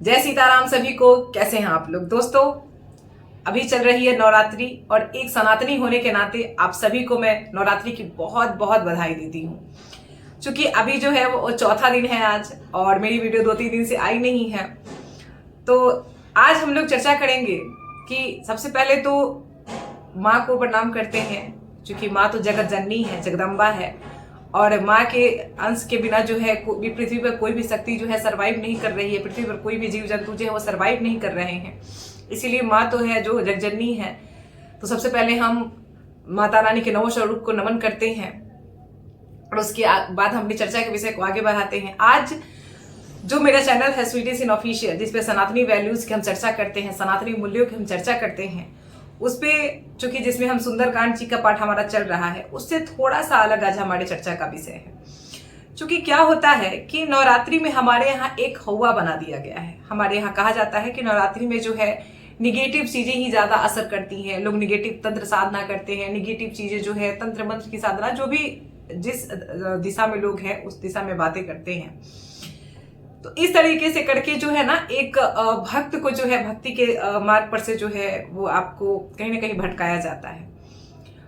जय सीताराम सभी को। कैसे हैं आप लोग दोस्तों? अभी चल रही है नवरात्रि और एक सनातनी होने के नाते आप सभी को मैं नवरात्रि की बहुत बहुत बधाई देती हूँ। क्योंकि अभी जो है वो चौथा दिन है आज और मेरी वीडियो 2-3 दिन से आई नहीं है। तो आज हम लोग चर्चा करेंगे कि सबसे पहले तो माँ को प्रणाम करते हैं, क्योंकि माँ तो जगत जननी है, जगदम्बा है और माँ के अंश के बिना जो है पृथ्वी पर कोई भी शक्ति जो है सरवाइव नहीं कर रही है। पृथ्वी पर कोई भी जीव जंतु जो है वो सरवाइव नहीं कर रहे हैं। इसीलिए माँ तो है जो जगजननी है। तो सबसे पहले हम माता रानी के नवो स्वरूप को नमन करते हैं और उसके बाद हम अपनी चर्चा के विषय को आगे बढ़ाते हैं। आज जो मेरा चैनल है स्वीटी सिन ऑफिशियल, जिसपे सनातनी वैल्यूज की हम चर्चा करते हैं, सनातनी मूल्यों की हम चर्चा करते हैं, उस पे चूंकि जिसमें हम सुंदरकांड जी का पाठ हमारा चल रहा है, उससे थोड़ा सा अलग आज हमारे चर्चा का विषय है। क्योंकि क्या होता है कि नवरात्रि में हमारे यहाँ एक हौवा बना दिया गया है। हमारे यहाँ कहा जाता है कि नवरात्रि में जो है निगेटिव चीजें ही ज्यादा असर करती हैं। लोग निगेटिव तंत्र साधना करते हैं, निगेटिव चीजें जो है तंत्र मंत्र की साधना, जो भी जिस दिशा में लोग हैं उस दिशा में बातें करते हैं। तो इस तरीके से करके जो है ना एक भक्त को जो है भक्ति के मार्ग पर से जो है वो आपको कहीं ना कहीं भटकाया जाता है।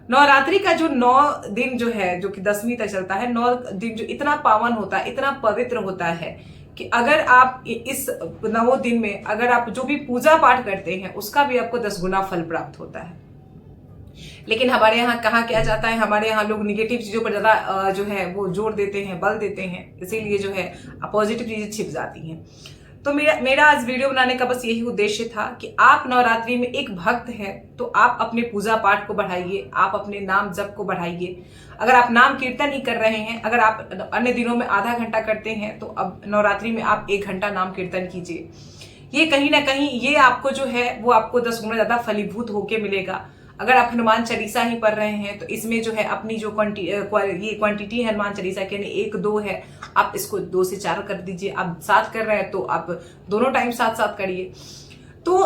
नवरात्रि का जो 9 दिन जो है, जो कि 10वीं तक चलता है, 9 दिन जो इतना पावन होता है, इतना पवित्र होता है कि अगर आप इस 9 दिन में अगर आप जो भी पूजा पाठ करते हैं उसका भी आपको 10 गुना फल प्राप्त होता है। लेकिन हमारे यहाँ कहा क्या जाता है, हमारे यहाँ लोग निगेटिव चीजों पर ज्यादा जो है वो जोर देते हैं, बल देते हैं, इसीलिए जो है पॉजिटिव चीजें छिप जाती हैं। तो मेरा आज वीडियो बनाने का बस यही उद्देश्य था कि आप नवरात्रि में एक भक्त हैं तो आप अपने पूजा पाठ को बढ़ाइए, आप अपने नाम जप को बढ़ाइए। अगर आप नाम कीर्तन ही कर रहे हैं, अगर आप अन्य दिनों में आधा घंटा करते हैं तो अब नवरात्रि में आप 1 घंटा नाम कीर्तन कीजिए। ये कहीं ना कहीं ये आपको जो है वो आपको 10 गुना ज्यादा फलीभूत होके मिलेगा। अगर आप हनुमान चालीसा ही पढ़ रहे हैं तो इसमें जो है अपनी जो क्वांटिटी है हनुमान चालीसा की, यानी 1-2 है, आप इसको 2 से 4 कर दीजिए। आप 7 कर रहे हैं तो आप दोनों टाइम 7-7 करिए। तो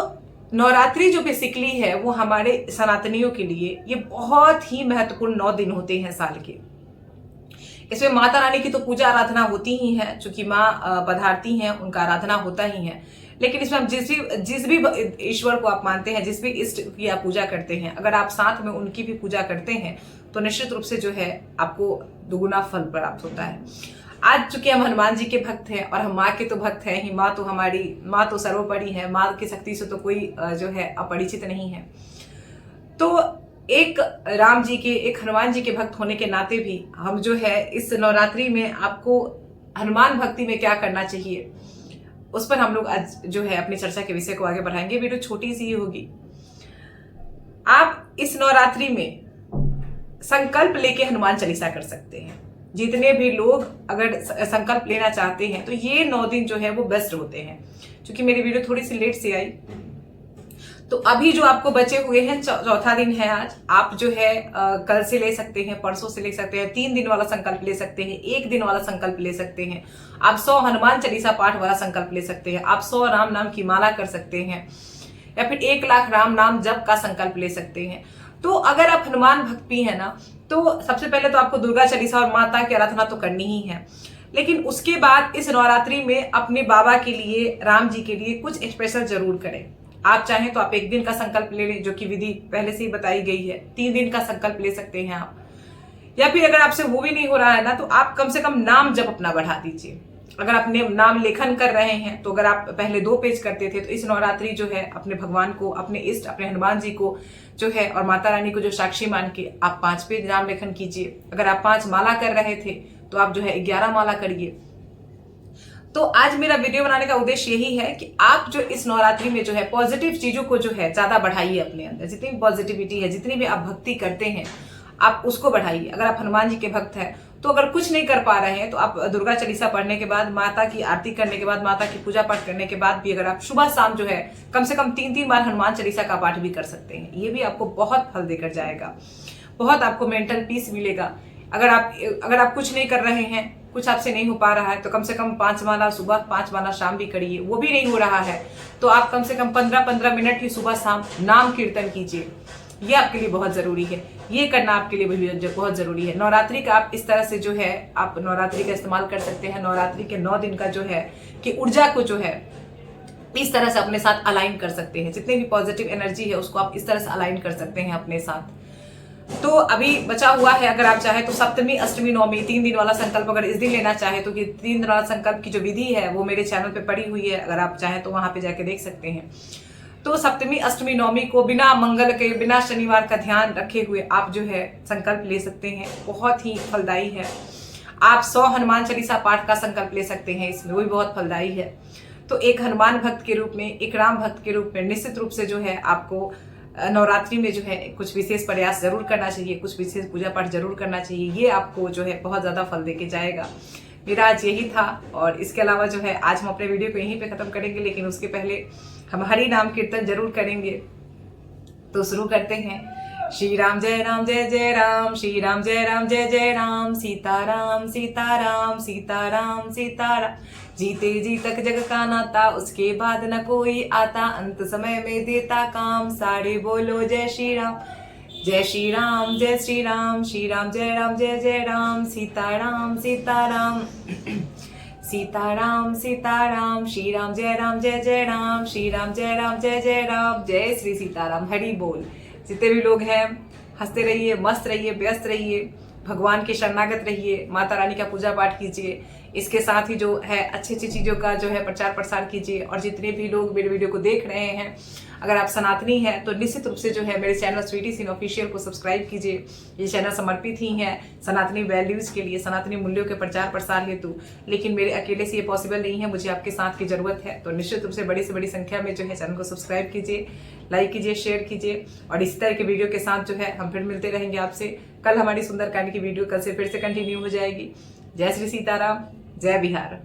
नवरात्रि जो बेसिकली है वो हमारे सनातनियों के लिए ये बहुत ही महत्वपूर्ण 9 दिन होते हैं साल के। इसमें माता रानी की तो पूजा आराधना होती ही है, चूंकि माँ पधारती हैं, उनका आराधना होता ही है। लेकिन इसमें हम जिस भी ईश्वर को आप मानते हैं, जिस भी इष्ट की आप पूजा करते हैं, अगर आप साथ में उनकी भी पूजा करते हैं तो निश्चित रूप से जो है आपको दुगुना फल प्राप्त होता है। आज चूंकि हम हनुमान जी के भक्त हैं और हम माँ के तो भक्त हैं ही, माँ तो सर्वोपरि है, माँ की शक्ति से तो कोई जो है अपरिचित नहीं है। तो एक राम जी के, एक हनुमान जी के भक्त होने के नाते भी हम जो है इस नवरात्रि में आपको हनुमान भक्ति में क्या करना चाहिए उस पर हम लोग आज जो है अपनी चर्चा के विषय को आगे बढ़ाएंगे। वीडियो छोटी सी ही होगी। आप इस नवरात्रि में संकल्प लेके हनुमान चालीसा कर सकते हैं। जितने भी लोग अगर संकल्प लेना चाहते हैं तो ये 9 दिन जो है वो बेस्ट होते हैं। क्योंकि मेरी वीडियो थोड़ी सी लेट से आई, तो अभी जो आपको बचे हुए हैं, चौथा दिन है आज, आप जो है कल से ले सकते हैं, परसों से ले सकते हैं, 3 दिन वाला संकल्प ले सकते हैं, 1 दिन वाला संकल्प ले सकते हैं, आप 100 हनुमान चालीसा पाठ वाला संकल्प ले सकते हैं, आप 100 राम नाम की माला कर सकते हैं, या फिर 1 लाख राम नाम जप का संकल्प ले सकते हैं। तो अगर आप हनुमान भक्त भी है ना, तो सबसे पहले तो आपको दुर्गा चालीसा और माता की आराधना तो करनी ही है। लेकिन उसके बाद इस नवरात्रि में अपने बाबा के लिए, राम जी के लिए कुछ स्पेशल जरूर करें। आप चाहें तो आप 1 दिन का संकल्प ले लें, जो कि विधि पहले से ही बताई गई है। 3 दिन का संकल्प ले सकते हैं आप, या फिर अगर आपसे वो भी नहीं हो रहा है ना, तो आप कम से कम नाम जप अपना बढ़ा दीजिए। अगर अपने नाम लेखन कर रहे हैं तो अगर आप पहले 2 पेज करते थे तो इस नवरात्रि जो है अपने भगवान को, अपने इष्ट, अपने हनुमान जी को जो है और माता रानी को जो साक्षी मान के आप 5 पेज नाम लेखन कीजिए। अगर आप 5 माला कर रहे थे तो आप जो है 11 माला करिए। तो आज मेरा वीडियो बनाने का उद्देश्य यही है कि आप जो इस नवरात्रि में जो है पॉजिटिव चीजों को जो है ज्यादा बढ़ाइए अपने अंदर। जितनी भी पॉजिटिविटी है, जितनी भी आप भक्ति करते हैं, आप उसको बढ़ाइए। अगर आप हनुमान जी के भक्त हैं तो अगर कुछ नहीं कर पा रहे हैं तो आप दुर्गा चालीसा पढ़ने के बाद, माता की आरती करने के बाद, माता की पूजा पाठ करने के बाद भी अगर आप सुबह शाम जो है कम से कम 3-3 बार हनुमान चालीसा का पाठ भी कर सकते हैं। ये भी आपको बहुत फल देकर जाएगा, बहुत आपको मेंटल पीस मिलेगा। अगर आप कुछ नहीं कर रहे हैं, कुछ आपसे नहीं हो पा रहा है, तो कम से कम 5 माला सुबह, 5 माला शाम भी करिए। वो भी नहीं हो रहा है तो आप कम से कम 15-15 मिनट ही सुबह शाम नाम कीर्तन कीजिए। ये आपके लिए बहुत जरूरी है, ये करना आपके लिए भी बहुत जरूरी है। नवरात्रि का आप इस तरह से जो है आप नवरात्रि का इस्तेमाल कर सकते हैं। नवरात्रि के 9 दिन का जो है कि ऊर्जा को जो है इस तरह से अपने साथ अलाइन कर सकते हैं। जितने भी पॉजिटिव एनर्जी है उसको आप इस तरह से अलाइन कर सकते हैं अपने साथ। तो अभी बचा हुआ है, अगर आप चाहे तो सप्तमी, अष्टमी, नवमी 3 दिन वाला संकल्प अगर इस दिन लेना चाहे तो 3 दिन वाला संकल्प की जो विधि है वो मेरे चैनल पे पड़ी हुई है, अगर आप चाहे तो वहां पे जाके देख सकते हैं। तो सप्तमी, अष्टमी, नवमी को बिना मंगल के, बिना शनिवार का ध्यान रखे हुए आप जो है संकल्प ले सकते हैं। बहुत ही फलदायी है। आप 100 हनुमान चालीसा पाठ का संकल्प ले सकते हैं, इसमें वो भी बहुत फलदायी है। तो एक हनुमान भक्त के रूप में, एक राम भक्त के रूप में निश्चित रूप से जो है आपको नवरात्रि में जो है कुछ विशेष प्रयास जरूर करना चाहिए, कुछ विशेष पूजा पाठ जरूर करना चाहिए। ये आपको जो है बहुत ज्यादा फल देके जाएगा। मेरा आज यही था, और इसके अलावा जो है आज हम अपने वीडियो को यहीं पे खत्म करेंगे, लेकिन उसके पहले हम हरि नाम कीर्तन जरूर करेंगे। तो शुरू करते हैं। श्री राम जय जय राम, श्री राम जय जय राम, सीताराम सीताराम सीताराम सीताराम। जीते जी तक जग का नाता, उसके बाद न कोई आता, अंत समय में देता काम, सारे बोलो जय श्री राम। जय श्री राम जय श्री राम, श्री राम जय जय राम, सीताराम सीताराम सीताराम सीताराम, श्री राम जय जय राम, श्री राम जय जय राम। जय श्री सीताराम, हरि बोल। जितने भी लोग हैं हंसते रहिए, मस्त रहिए, व्यस्त रहिए, भगवान के शरणागत रहिए, माता रानी का पूजा पाठ कीजिए। इसके साथ ही जो है अच्छी अच्छी चीज़ों का जो है प्रचार प्रसार कीजिए। और जितने भी लोग मेरे वीडियो को देख रहे हैं, अगर आप सनातनी हैं तो निश्चित रूप से जो है मेरे चैनल स्वीटी सिंह ऑफिशियल को सब्सक्राइब कीजिए। ये चैनल समर्पित ही है सनातनी वैल्यूज़ के लिए, सनातनी मूल्यों के प्रचार प्रसार हेतु। लेकिन मेरे अकेले से ये पॉसिबल नहीं है, मुझे आपके साथ की जरूरत है। तो निश्चित रूप से बड़ी से बड़ी संख्या में जो है चैनल को सब्सक्राइब कीजिए, लाइक कीजिए, शेयर कीजिए। और इसी तरह के वीडियो के साथ जो है हम फिर मिलते रहेंगे आपसे। कल हमारी सुंदरकांड की वीडियो कल से फिर से कंटिन्यू हो जाएगी। जय श्री सीताराम, जय बिहार।